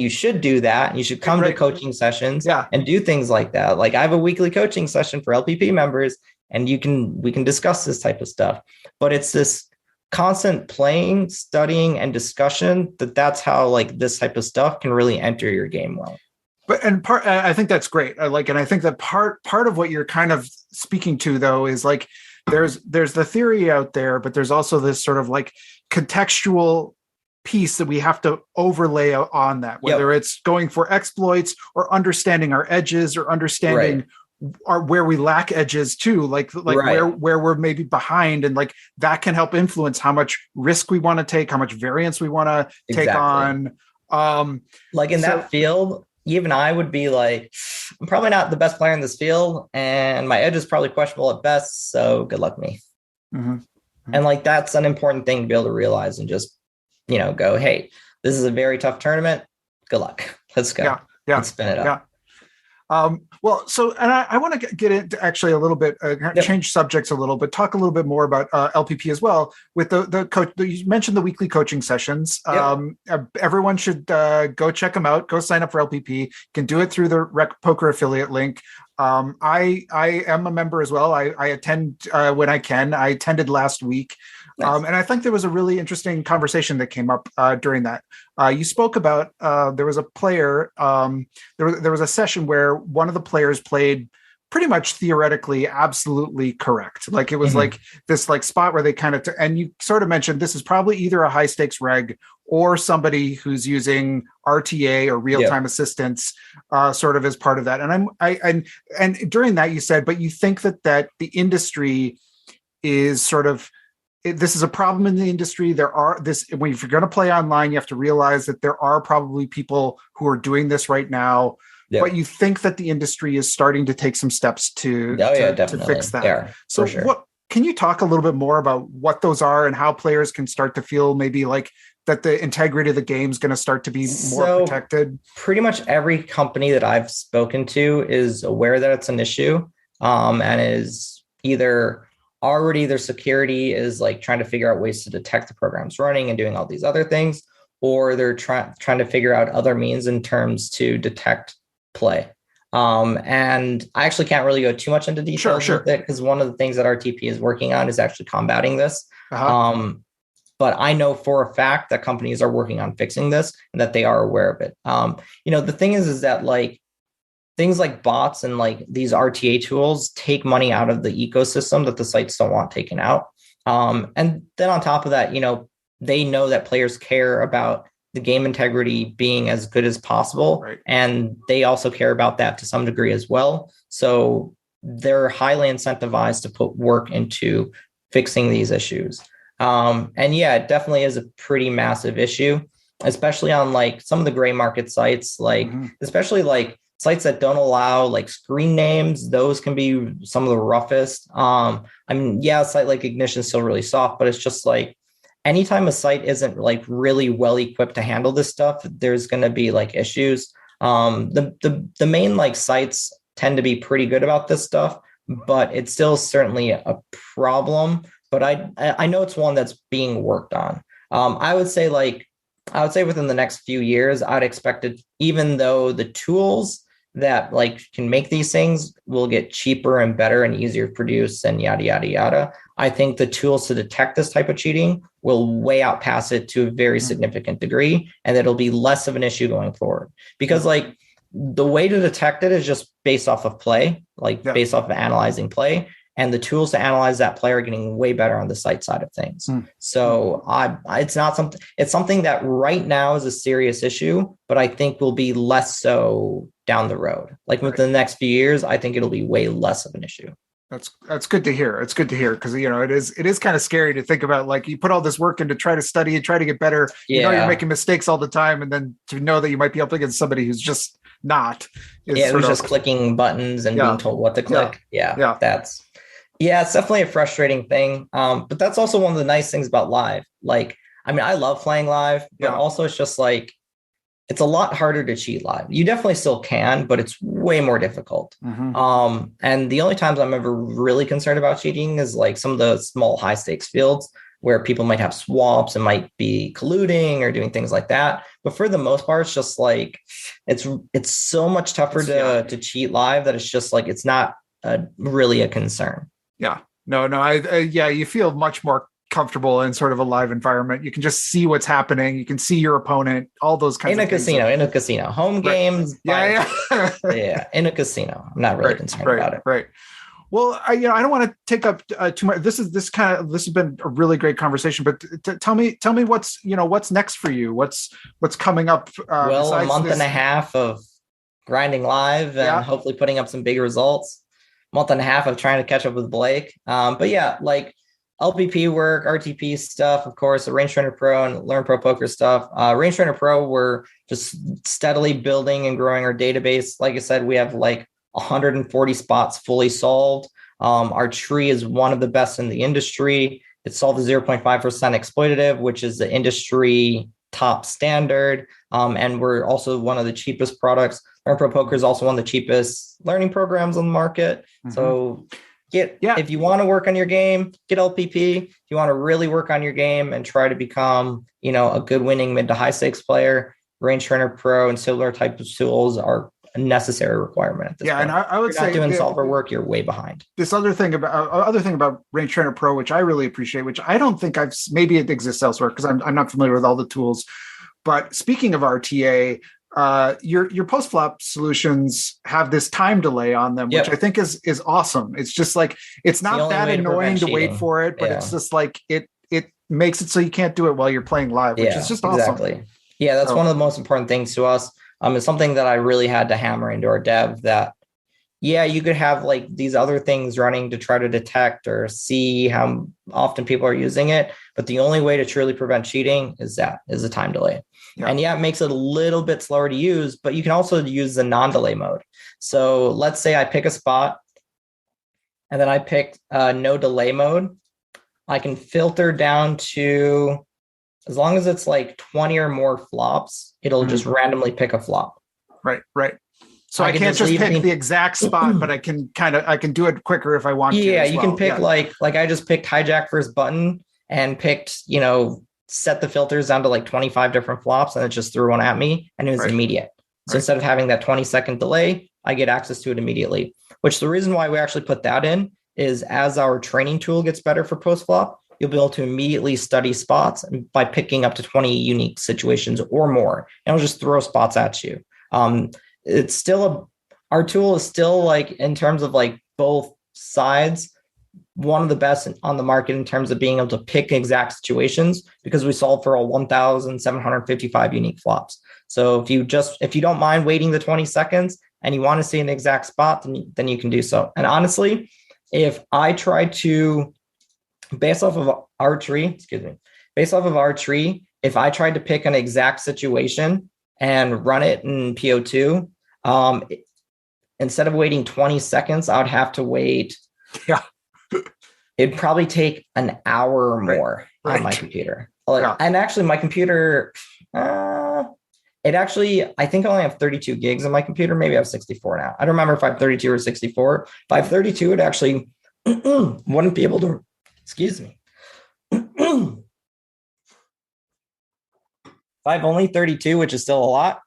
should do that. You should come to coaching sessions and do things like that. Like I have a weekly coaching session for LPP members and we can discuss this type of stuff, but it's this constant playing, studying, and discussion that's how like this type of stuff can really enter your game well. But I think that's great. And I think that part of what you're kind of speaking to though is like there's the theory out there, but there's also this sort of like contextual piece that we have to overlay on that, whether it's going for exploits or understanding our edges or understanding where we lack edges too, like where we're maybe behind, and like that can help influence how much risk we want to take, how much variance we want to take on. Like in that field, even I would be like, I'm probably not the best player in this field, and my edge is probably questionable at best. So good luck me. And like that's an important thing to be able to realize and just go, hey, this is a very tough tournament. Good luck. Let's go. Let's spin it up. Well, so, and I want to get into actually a little bit, change subjects a little bit, talk a little bit more about LPP as well. With the coach, you mentioned the weekly coaching sessions. Everyone should go check them out. Go sign up for LPP. You can do it through the Rec Poker affiliate link. I am a member as well. I attend when I can. I attended last week. Nice. And I think there was a really interesting conversation that came up during that. You spoke about there was a player, there was a session where one of the players played pretty much theoretically absolutely correct. Like it was like this like spot where they kind of, and you sort of mentioned this is probably either a high stakes reg or somebody who's using RTA or real-time assistance sort of as part of that. And and during that you said, but you think that the industry is sort of, this is a problem in the industry. When you're going to play online, you have to realize that there are probably people who are doing this right now, but you think that the industry is starting to take some steps to fix that. Yeah, so what, can you talk a little bit more about what those are and how players can start to feel maybe like that the integrity of the game is going to start to be more protected? Pretty much every company that I've spoken to is aware that it's an issue, and is either already their security is like trying to figure out ways to detect the programs running and doing all these other things, or they're trying to figure out other means in terms to detect play. And I actually can't really go too much into details with it because one of the things that RTP is working on is actually combating this. But I know for a fact that companies are working on fixing this and that they are aware of it. The thing is that like things like bots and like these RTA tools take money out of the ecosystem that the sites don't want taken out. And then on top of that, they know that players care about the game integrity being as good as possible. Right. And they also care about that to some degree as well. So they're highly incentivized to put work into fixing these issues. And yeah, it definitely is a pretty massive issue, especially on like some of the gray market sites, like especially like sites that don't allow like screen names. Those can be some of the roughest. I mean, yeah, a site like Ignition is still really soft, but it's just like anytime a site isn't like really well equipped to handle this stuff, there's going to be like issues. The main like sites tend to be pretty good about this stuff, but it's still certainly a problem. But I know it's one that's being worked on. I would say within the next few years, I'd expect it, even though the tools that like can make these things will get cheaper and better and easier to produce and yada, yada, yada. I think the tools to detect this type of cheating will way outpass it to a very significant degree, and it'll be less of an issue going forward, because like the way to detect it is just based off of play, like based off of analyzing play. And the tools to analyze that play are getting way better on the site side of things. So it's something that right now is a serious issue, but I think will be less so down the road. Like within the next few years, I think it'll be way less of an issue. That's good to hear. It's good to hear, because it is kind of scary to think about, like, you put all this work in to try to study and try to get better. You know you're making mistakes all the time, and then to know that you might be up against somebody who's just not. Who's just clicking buttons and being told what to click. Yeah, it's definitely a frustrating thing. But that's also one of the nice things about live. Like, I mean, I love playing live, but also it's just like, it's a lot harder to cheat live. You definitely still can, but it's way more difficult. And the only times I'm ever really concerned about cheating is like some of the small high stakes fields where people might have swaps and might be colluding or doing things like that. But for the most part, it's just like, it's so much tougher to cheat live that it's just like, it's not really a concern. Yeah, no, you feel much more comfortable in sort of a live environment. You can just see what's happening. You can see your opponent, all those kinds of things. In a casino, home games. Yeah. In a casino. I'm not really concerned about it. Right. Well, I don't want to take up too much. This has been a really great conversation, but tell me what's next for you? What's coming up? A month and a half of grinding live and hopefully putting up some big results. Month and a half of trying to catch up with Blake. But yeah, like LPP work, RTP stuff, of course, the Range Trainer Pro and Learn Pro Poker stuff. Range Trainer Pro, we're just steadily building and growing our database. Like I said, we have like 140 spots fully solved. Our tree is one of the best in the industry. It's solved to 0.5% exploitative, which is the industry top standard. And we're also one of the cheapest products. Learn Pro Poker is also one of the cheapest learning programs on the market. So if you want to work on your game, get LPP. If you want to really work on your game and try to become, a good winning mid to high stakes player, Range Trainer Pro and similar types of tools are a necessary requirement at this point. And I would say, doing solver work, you're way behind. This other thing about Range Trainer Pro, which I really appreciate, which I don't think maybe it exists elsewhere because I'm not familiar with all the tools. But speaking of RTA, your post flop solutions have this time delay on them, which I think is awesome. It's just like, it's not that annoying to wait for it, but it's just like it makes it so you can't do it while you're playing live, which is just awesome. Exactly. Yeah, that's one of the most important things to us. It's something that I really had to hammer into our dev that, you could have like these other things running to try to detect or see how often people are using it. But the only way to truly prevent cheating is a time delay. And it makes it a little bit slower to use, but you can also use the non-delay mode. So let's say I pick a spot and then I pick no delay mode. I can filter down to, as long as it's like 20 or more flops, it'll just randomly pick a flop. Right. So I can't just pick the exact spot, but I can do it quicker if I want to. Yeah, you can pick like I just picked hijack first button and picked, set the filters down to like 25 different flops, and it just threw one at me and it was immediate. So instead of having that 20-second delay, I get access to it immediately, which the reason why we actually put that in is as our training tool gets better for post flop, you'll be able to immediately study spots by picking up to 20 unique situations or more. And it'll just throw spots at you. It's still our tool is still like, in terms of like both sides, one of the best on the market in terms of being able to pick exact situations because we solve for all 1,755 unique flops. So if you don't mind waiting the 20 seconds and you want to see an exact spot, then you can do so. And honestly, if I try to, based off of our tree, if I tried to pick an exact situation and run it in PO2, instead of waiting 20 seconds, I would have to wait. Yeah. It'd probably take an hour or more on my computer. Yeah. And actually my computer, I think I only have 32 gigs on my computer. Maybe I have 64 now. I don't remember if I have 32 or 64. If I have 32, it actually wouldn't be able to, excuse me. If I have only 32, which is still a lot,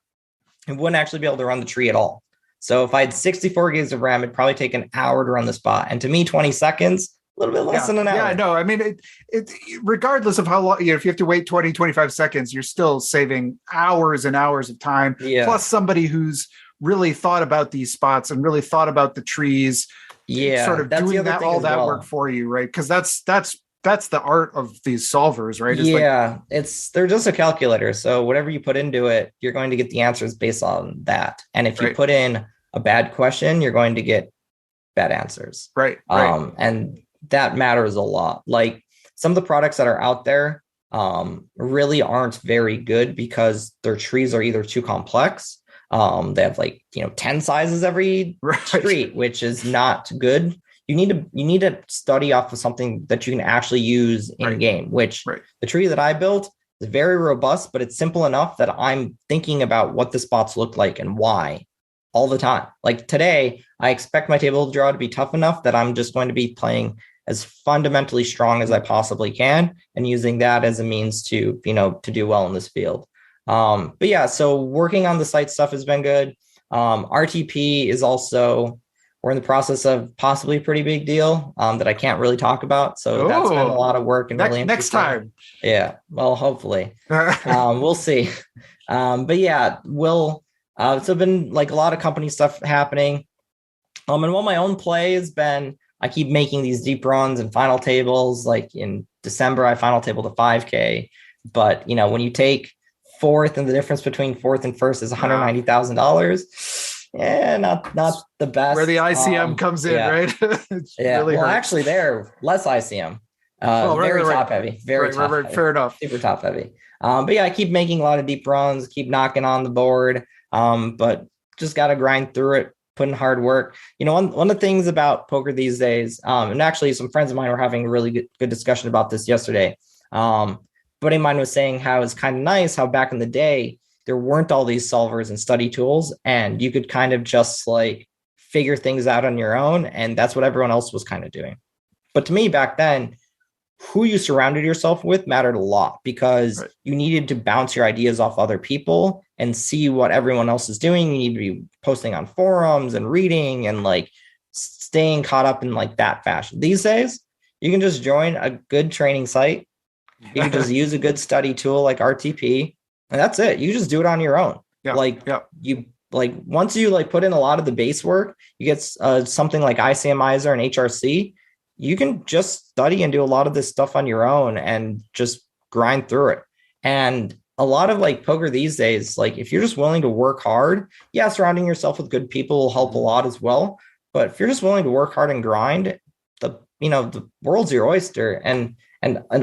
it wouldn't actually be able to run the tree at all. So if I had 64 gigs of RAM, it'd probably take an hour to run the spot. And to me, 20 seconds, a little bit less than an hour. Yeah, no, I mean, it regardless of how long, if you have to wait 20, 25 seconds, you're still saving hours and hours of time. Yeah. Plus somebody who's really thought about these spots and really thought about the trees. Yeah. Sort of doing all that work for you, right? Because that's the art of these solvers, right? They're just a calculator. So whatever you put into it, you're going to get the answers based on that. And if you put in a bad question, you're going to get bad answers. Right. And that matters a lot. Like some of the products that are out there really aren't very good because their trees are either too complex. They have 10 sizes every street, which is not good. You need to study off of something that you can actually use in game, which the tree that I built is very robust, but it's simple enough that I'm thinking about what the spots look like and why all the time. Like today, I expect my table draw to be tough enough that I'm just going to be playing as fundamentally strong as I possibly can and using that as a means to do well in this field. But yeah, so working on the site stuff has been good. RTP is also, we're in the process of possibly a pretty big deal that I can't really talk about. So that's been a lot of work and really next time. Yeah, well, hopefully. We'll see. But yeah, so been like a lot of company stuff happening. And what my own play has been, I keep making these deep runs and final tables. Like in December, I final tabled a 5K. But when you take fourth and the difference between fourth and first is $190,000. Yeah, not the best. Where the ICM comes in, right? Really actually, they're less ICM. Very top heavy. Very top heavy. Fair enough. Super top heavy. But yeah, I keep making a lot of deep runs, keep knocking on the board. But just got to grind through it, put in hard work. One of the things about poker these days, and actually some friends of mine were having a really good discussion about this yesterday. Buddy of mine was saying how it's kind of nice how back in the day, there weren't all these solvers and study tools, and you could kind of just figure things out on your own. And that's what everyone else was kind of doing. But to me back then, who you surrounded yourself with mattered a lot because you needed to bounce your ideas off other people and see what everyone else is doing. You need to be posting on forums and reading and staying caught up in that fashion. These days, you can just join a good training site. You can just use a good study tool like RTP, and that's it. You just do it on your own. Once you put in a lot of the base work, you get something like ICMizer and HRC. You can just study and do a lot of this stuff on your own and just grind through it. And a lot of poker these days, if you're just willing to work hard, surrounding yourself with good people will help a lot as well. But if you're just willing to work hard and grind, the world's your oyster. And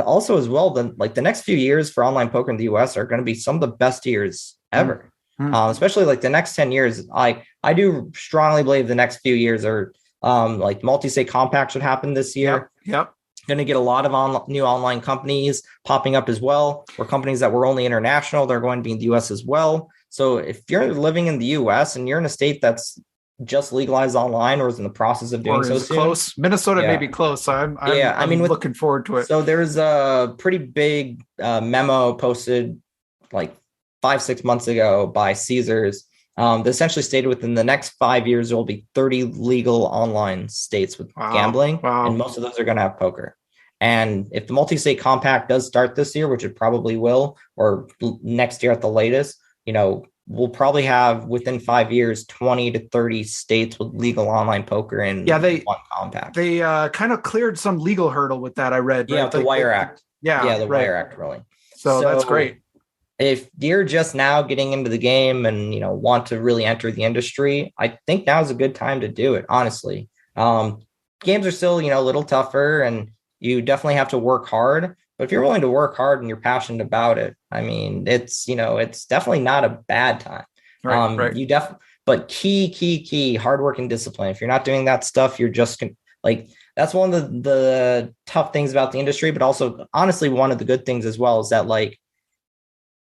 also as well, the next few years for online poker in the US are going to be some of the best years ever. Especially the next 10 years. I do strongly believe the next few years are multi-state compact should happen this year. Yep. Going to get a lot of new online companies popping up as well, or companies that were only international, they're going to be in the US as well. So if you're living in the US and you're in a state that's just legalized online or is in the process of doing so soon. Close. Minnesota may be close. So I'm looking forward to it. So there's a pretty big memo posted 5-6 months ago by Caesars that essentially stated within the next 5 years, there will be 30 legal online states with gambling. And most of those are going to have poker. And if the multi-state compact does start this year, which it probably will, or next year at the latest, we'll probably have within 5 years 20 to 30 states with legal online poker in one compact. They kind of cleared some legal hurdle with that, I read. Yeah, right? the Wire Act. Yeah, the Wire Act ruling. So that's great. If you're just now getting into the game and want to really enter the industry, I think now is a good time to do it. Honestly, games are still a little tougher, and you definitely have to work hard. But if you're willing to work hard and you're passionate about it, I mean, it's definitely not a bad time. Right. But key hard work and discipline. If you're not doing that stuff, you're just that's one of the tough things about the industry. But also, honestly, one of the good things as well is that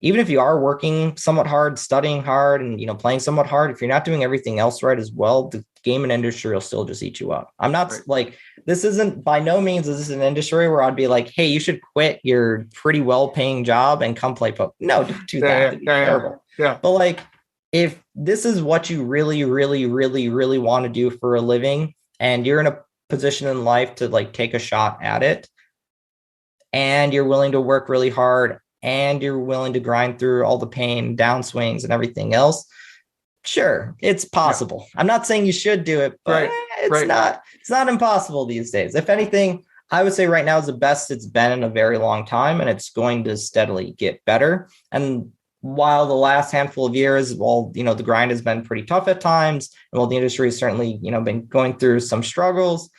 even if you are working somewhat hard, studying hard, and playing somewhat hard, if you're not doing everything else right as well, the gaming industry will still just eat you up. I'm not this isn't, by no means is this an industry where I'd be like, hey, you should quit your pretty well-paying job and come play poker. No, don't do that. It'd be terrible. Yeah. But if this is what you really, really, really, really want to do for a living, and you're in a position in life to take a shot at it, and you're willing to work really hard, and you're willing to grind through all the pain, downswings, and everything else, sure, it's possible. Yeah. I'm not saying you should do it, but it's not impossible these days. If anything, I would say right now is the best it's been in a very long time, and it's going to steadily get better. And while the last handful of years, the grind has been pretty tough at times, and while the industry has certainly, been going through some struggles,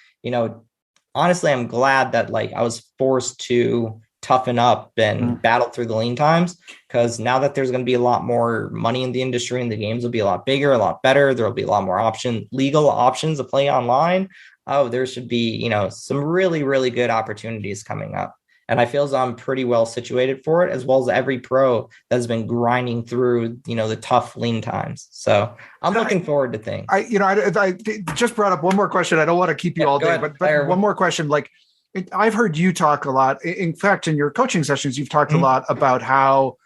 honestly, I'm glad that I was forced to toughen up and battle through the lean times, because now that there's going to be a lot more money in the industry and the games will be a lot bigger, a lot better, there will be a lot more legal options to play online. There should be some really, really good opportunities coming up, and I feel as I'm pretty well situated for it, as well as every pro that's been grinding through the tough lean times. So I'm looking forward to things. I just brought up one more question. I don't want to keep you all day, but one more question. I've heard you talk a lot. In fact, in your coaching sessions, you've talked a lot about how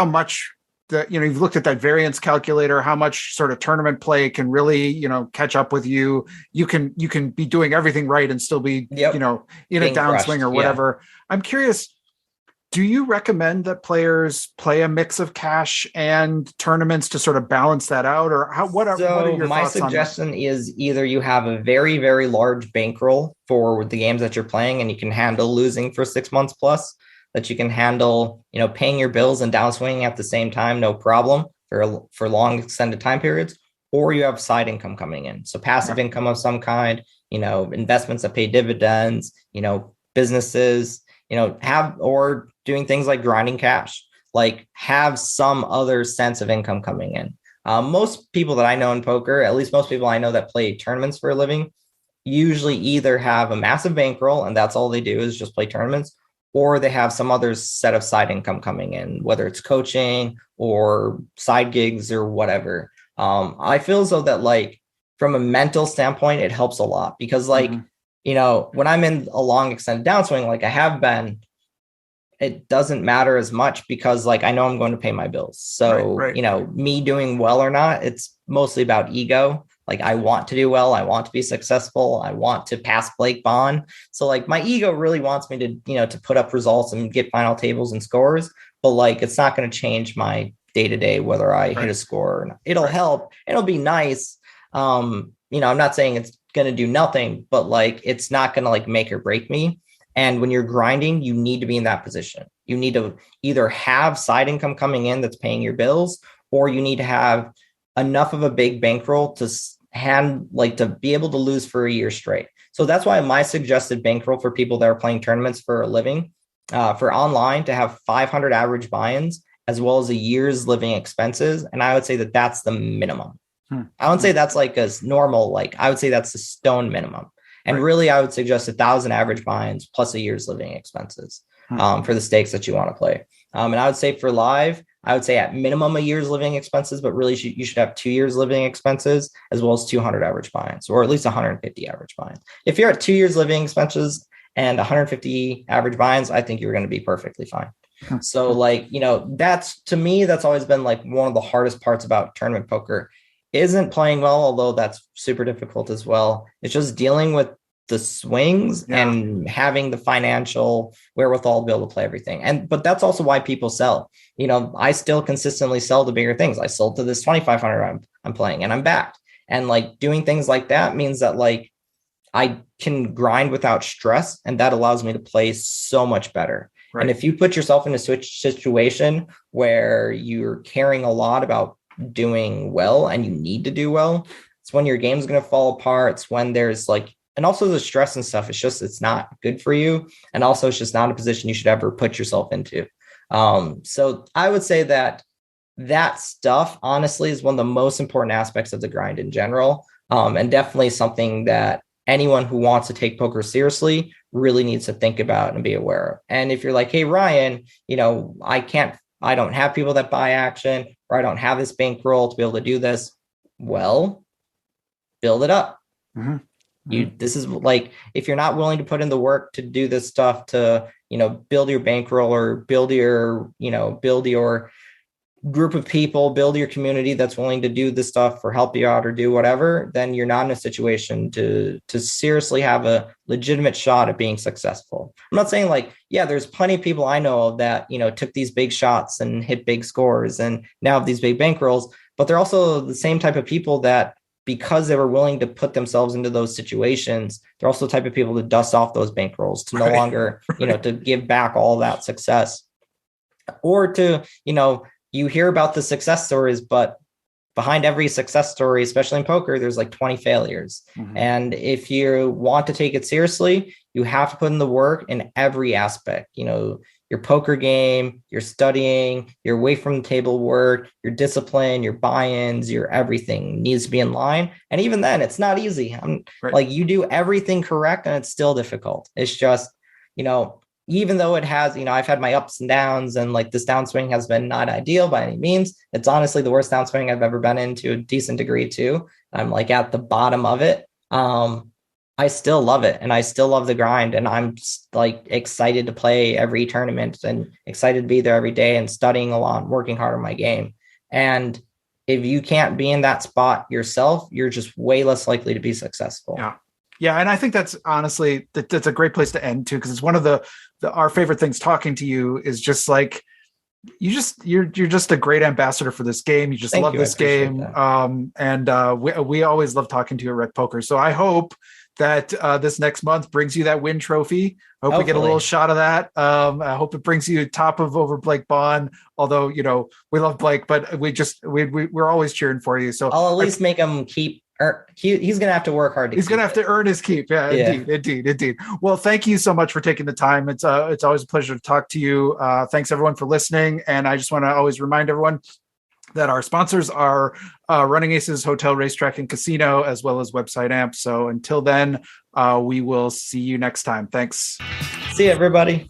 much that, you've looked at that variance calculator, how much sort of tournament play can really, catch up with you. You can be doing everything right and still be, in a downswing or whatever. Yeah. I'm curious, do you recommend that players play a mix of cash and tournaments to sort of balance that out, or what are your thoughts on that? My suggestion is either you have a very, very large bankroll for the games that you're playing, and you can handle losing for 6 months plus, that you can handle, paying your bills and downswinging at the same time, no problem for long extended time periods, or you have side income coming in. So passive income of some kind, investments that pay dividends, businesses, or doing things like grinding cash, have some other sense of income coming in. Most people that I know in poker, at least most people I know that play tournaments for a living, usually either have a massive bankroll and that's all they do is just play tournaments, or they have some other set of side income coming in, whether it's coaching or side gigs or whatever. I feel as though that from a mental standpoint, it helps a lot, because when I'm in a long extended downswing, like I have been, it doesn't matter as much, because I know I'm going to pay my bills. So, me doing well or not, it's mostly about ego. I want to do well. I want to be successful. I want to pass Blake Bohn. So my ego really wants me to, to put up results and get final tables and scores, but it's not going to change my day-to-day, whether I hit a score or not. It'll help. It'll be nice. I'm not saying it's going to do nothing, but it's not going to make or break me. And when you're grinding, you need to be in that position. You need to either have side income coming in that's paying your bills, or you need to have enough of a big bankroll to to be able to lose for a year straight. So that's why my suggested bankroll for people that are playing tournaments for a living, for online, to have 500 average buy-ins as well as a year's living expenses. And I would say that that's the minimum. I wouldn't say that's a normal, I would say that's the stone minimum. And really, I would suggest 1,000 average buy-ins plus a year's living expenses for the stakes that you want to play. And I would say for live, I would say at minimum a year's living expenses, but really you should have 2 years living expenses as well as 200 average buy-ins, or at least 150 average buy-ins. If you're at 2 years living expenses and 150 average buy-ins, I think you're going to be perfectly fine. So that's, to me, that's always been one of the hardest parts about tournament poker. Isn't playing well, although that's super difficult as well. It's just dealing with the swings and having the financial wherewithal to be able to play everything. But that's also why people sell. I still consistently sell the bigger things. I sold to this 2,500 I'm playing and I'm backed. And like doing things like that means that like I can grind without stress, and that allows me to play so much better. Right. And if you put yourself in a situation where you're caring a lot about doing well and you need to do well, it's when your game's going to fall apart. It's when there's like, and also the stress and stuff, it's not good for you. And also it's just not a position you should ever put yourself into. So I would say that stuff honestly is one of the most important aspects of the grind in general. And definitely something that anyone who wants to take poker seriously really needs to think about and be aware of. And if you're like, hey, Ryan, I don't have people that buy action, or I don't have this bankroll to be able to do this. Well, build it up. Mm-hmm. This is like, if you're not willing to put in the work to do this stuff, to, build your bankroll or build your group of people, build your community that's willing to do this stuff or help you out or do whatever, then you're not in a situation to seriously have a legitimate shot at being successful. I'm not saying like, yeah, there's plenty of people I know of that, took these big shots and hit big scores and now have these big bankrolls, but they're also the same type of people that, because they were willing to put themselves into those situations, they're also the type of people to dust off those bankrolls, to no longer, to give back all that success, or to, you hear about the success stories, but behind every success story, especially in poker, there's like 20 failures. Mm-hmm. And if you want to take it seriously, you have to put in the work in every aspect, your poker game, your studying, your away from the table work, your discipline, your buy-ins, your everything needs to be in line. And even then it's not easy. Like you do everything correct and it's still difficult. It's just, even though it has, I've had my ups and downs, and like this downswing has been not ideal by any means. It's honestly the worst downswing I've ever been in, to a decent degree too. I'm like at the bottom of it. I still love it, and I still love the grind, and I'm like excited to play every tournament and excited to be there every day and studying a lot, working hard on my game. And if you can't be in that spot yourself, you're just way less likely to be successful. Yeah. And I think that's honestly, that's a great place to end too, because it's one of our favorite things talking to you is just like, you're just a great ambassador for this game. You just love this game. We always love talking to you at Rec Poker. So I hope that this next month brings you that win trophy. I hope we get a little shot of that. I hope it brings you top of over Blake Bohn, although, we love Blake, but we're always cheering for you. So I'll at least make him keep. He's going to have to work hard. He's going to have to earn his keep. Yeah. Indeed. Well, thank you so much for taking the time. It's always a pleasure to talk to you. Thanks everyone for listening. And I just want to always remind everyone that our sponsors are Running Aces Hotel, Racetrack, and Casino, as well as Website Amp. So until then, we will see you next time. Thanks. See you, everybody.